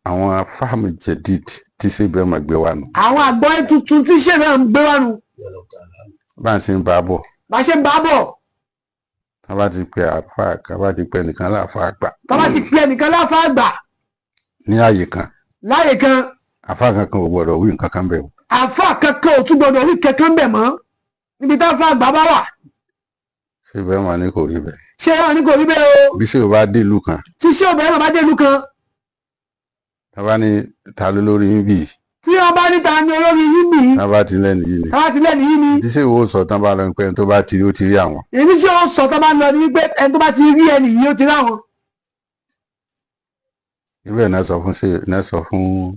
àwọn fáàmù jẹ̀díd tí ṣe Ibrahim Gbewa nù. àwọn Àgbọ̀yé tuntun tí Sheikh Ibrahim Gbewa nù. bá ń ṣe ń bá a bọ̀. bá ṣe ń bá a bọ̀. tá bá ti pè àfa kan bá ti pè nìkan láfa àgbà. tá bá ti pè nìkan láfa àgbà. ní ààyè kan. láàyè kan. àfa kankan ò gbọdọ̀ wí nǹkan kan bẹ̀ o. àfa kankan ò tún gbọdọ̀ wí kankan bẹ̀ mọ́ níbi táfa àgbà bá wà. ṣé Ibrahim ní kò rí bẹ́ẹ̀. ṣé Ibrahim ní kò rí bẹ́ẹ̀ o. bí ṣé o bá dé ìlú kan. tí ṣé Ibrahim bá dé ìlú kan. tá bá ní ta ló lórí yín bì. tí wọ́n bá ní ta ni olórí yín bì. tá bá ti lẹ́nu yìí ni. tá bá ti lẹ́nu yìí ni. bí ṣé ìwọ sọ tán bá lọ pé ẹni tó bá ti rí ó ti rí àwọn. èyí ṣé ó sọ tán bá lọ ní wípé ẹni tó bá ti rí ẹni yìí ó ti rí àwọn. irú ẹ̀ náà sọ fún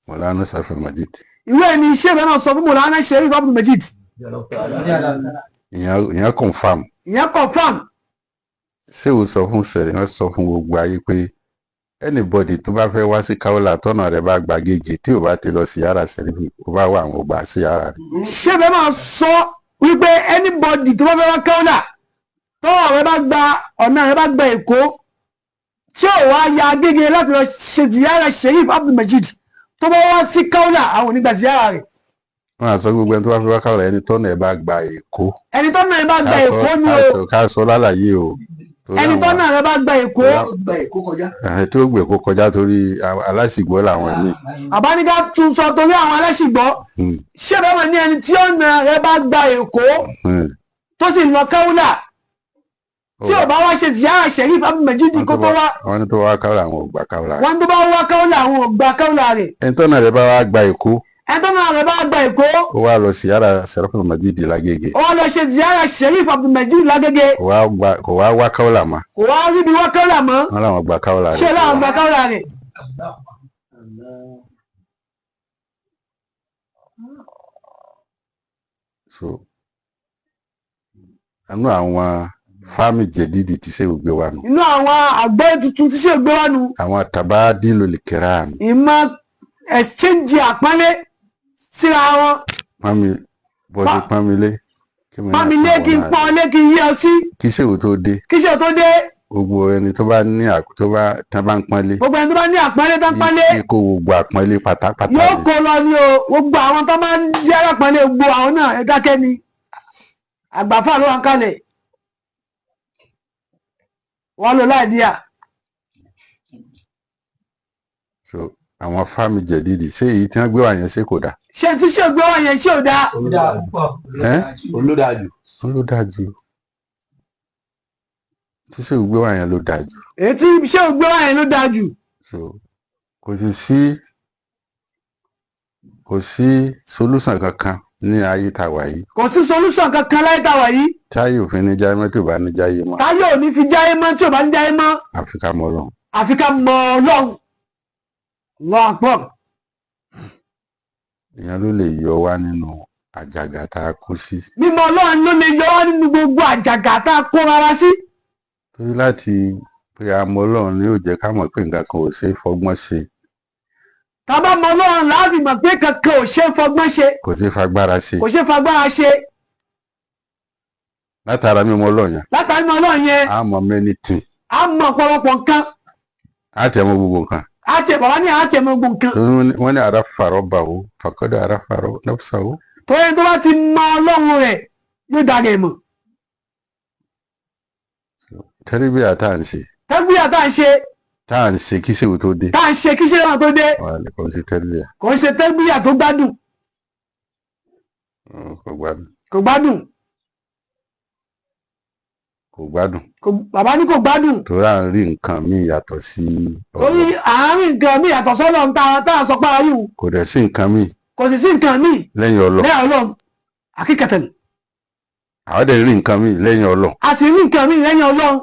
Mọ̀lánà Sàfẹ́ Majid. ìwé ẹni iṣẹ́ rẹ̀ náà sọ fún Mọ̀lánà Sheikh Abdul Majid. ìyẹn confam. ìyẹn confam. ṣé o sọ fún sẹ̀rẹ̀ wọ́n sọ fún gbogbo ayé pé anybody tó bá fẹ́ wá sí Kaula tọ́nà rẹ̀ bá gba gègé tí ò bá ti lọ sí yàrá sẹ́rífì ó bá wà àwọn ògbà sí yàrá rẹ̀. ṣé bẹ́ẹ̀ máa sọ wípé anybody tó bá fẹ́ wá Kaula tọ́wọ́ rẹ̀ bá gba ọ̀nà rẹ̀ bá gba Èkó tí ò wá ya gègé láti lọ ṣe ziyara Sheikh Abdul Majid tó bá wá sí Kaula àwọn onígbà ziyara rẹ̀. wọ́n á sọ gbogbo ẹni tó bá fẹ́ wá Kaula ẹni tọ́nà ẹ̀ bá gba Èkó. ẹni tọ́nà ẹ̀ bá gba Èkó ni o. ká sọ lálàyé o. ẹni tọ́nà rẹ̀ bá gba Èkó. tí ó gbé Èkó kọjá torí aláṣìgbọ́ làwọn ní. àbáníká tún sọ torí àwọn aláṣìgbọ́. ṣé bẹ́ẹ̀ wọ́n ní ẹni tí ọ̀nà rẹ̀ bá gba Èkó tó sì lọ Kaula tí ò bá wá ṣe ziyara Sheikh Abdul Majid kó tó wá. wọ́n ní tó wá Kaula àwọn ò gba Kaula rẹ̀. wọ́n tó bá wá Kaula àwọn ò gba Kaula rẹ̀. ẹni tọ́nà rẹ̀ bá wá gba Èkó. ẹni tọ́nà rẹ̀ bá gba Èkó. ó wá lọ sí yàrá Sheikh Majid lágége. ó wá lọ ṣe ziyara Sheikh Abdul Majid lágége. kò wá wá Kaula mọ́. kò wá rí bí wá Kaula mọ́. wọ́n làwọn gba Kaula rẹ̀. ṣé làwọn gba Kaula rẹ̀. so àánú àwọn fáàmì jẹ̀dídì tí Sheikh Gbewa nù. inú àwọn Àgbọ̀yé tuntun tí Sheikh Gbewa nù. àwọn tabadilo l-kiram. ìmọ̀ exchange àpọ́nlé síra wọn. pọ́nmi bọ́sí pọ́nmilé. pọ́nmilé kí n pọ́n lé kí n yí ọ sí. kí Sheikh tó dé. kí Sheikh tó dé. gbogbo ẹni tó bá ní tán bá ń pọ́nlé. gbogbo ẹni tó bá ní àpọ́nlé tán pọ́nlé. kó gbogbo àpọ́nlé pátápátá. yóò kó lọ ní o gbogbo àwọn tó máa ń jẹ́ àpọ́nlé gbogbo àwọn náà ẹ dákẹ́ ni àgbàfà ló wà kalẹ̀ wọ́n lò láì díà. so àwọn fáàmì jẹ̀dídì ṣé èyí tí wọ́n gbé wá yẹn ṣé kò dáa. ṣé tí Sheikh Gbewa yẹn ṣé ò dáa. olódàjù. olódàjù tí Sheikh Gbewa yẹn ló dáa jù. èyí tí Sheikh Gbewa yẹn ló dáa jù. so kò sí solution kankan ní ayé tá a wà yìí. kò sí solution kankan láyé tá a wà yìí. táyé òfin ní jáyé mọ́ tí ò bá ní jáyé mọ́. táyé ò ní fi jáyé mọ́ tí ò bá ní jáyé mọ́. àfi ká mọ Ọlọ́run. àfi ká mọ Ọlọ́run. Allahu Akbar. ìyẹn ló lè yọ wá nínú àjàgà tá a kó sí. mímọ̀ Ọlọ́run ló lè yọ wá nínú gbogbo àjàgà tá a kó rárá sí. torí láti pé a mọ Ọlọ́run ni yóò jẹ́ ká mọ̀ pé nǹkan kan ò ṣe é fọgbọ́n ṣe. tá a bá mọ Ọlọ́run láàbì mọ̀ pé kankan ò ṣe é fọgbọ́n ṣe. kò ṣe é fagbára ṣe. kò ṣe é fagbára ṣe. látara mímọ̀ Ọlọ́run yẹn. látara mímọ̀ Ọlọ́run yẹn. a mọ many things. a mọ ọ̀pọ̀lọpọ̀ nǹkan. a tẹ̀ mọ gbogbo nǹkan. bàbá ní àá tẹ̀ mọ gbogbo nǹkan. wọ́n ní arafa rabbahu faqad arafa nafsahu. torí tó bá ti mọ Ọlọ́run rẹ̀ yóò dára ẹ̀ mọ̀. tẹ́lifíà tá à ń ṣe. tẹ́lifíà tá à ń ṣe. tá à ń ṣe kí Sheikh tó dé. tá à ń ṣe kí Sheikh tó dé. kò ń ṣe tẹ́lifíà. kò ń ṣe tẹ́lifíà tó gbádùn. kò gbádùn. kò gbádùn. kò gbádùn. bàbá ní kò gbádùn. torí à ń rí nǹkan míì yàtọ̀ sí. torí àárín nǹkan míì yàtọ̀ sọ́lọ́ ń tá a sọ pé a rí o. kò dẹ̀ sí nǹkan míì. kò sì sí nǹkan míì. lẹ́yìn Ọlọ́run. lẹ́yìn Ọlọ́run àkíkàtà ni. àwọn dẹ̀ rí nǹkan míì lẹ́yìn Ọlọ́run. a sì rí nǹkan míì lẹ́yìn Ọlọ́run.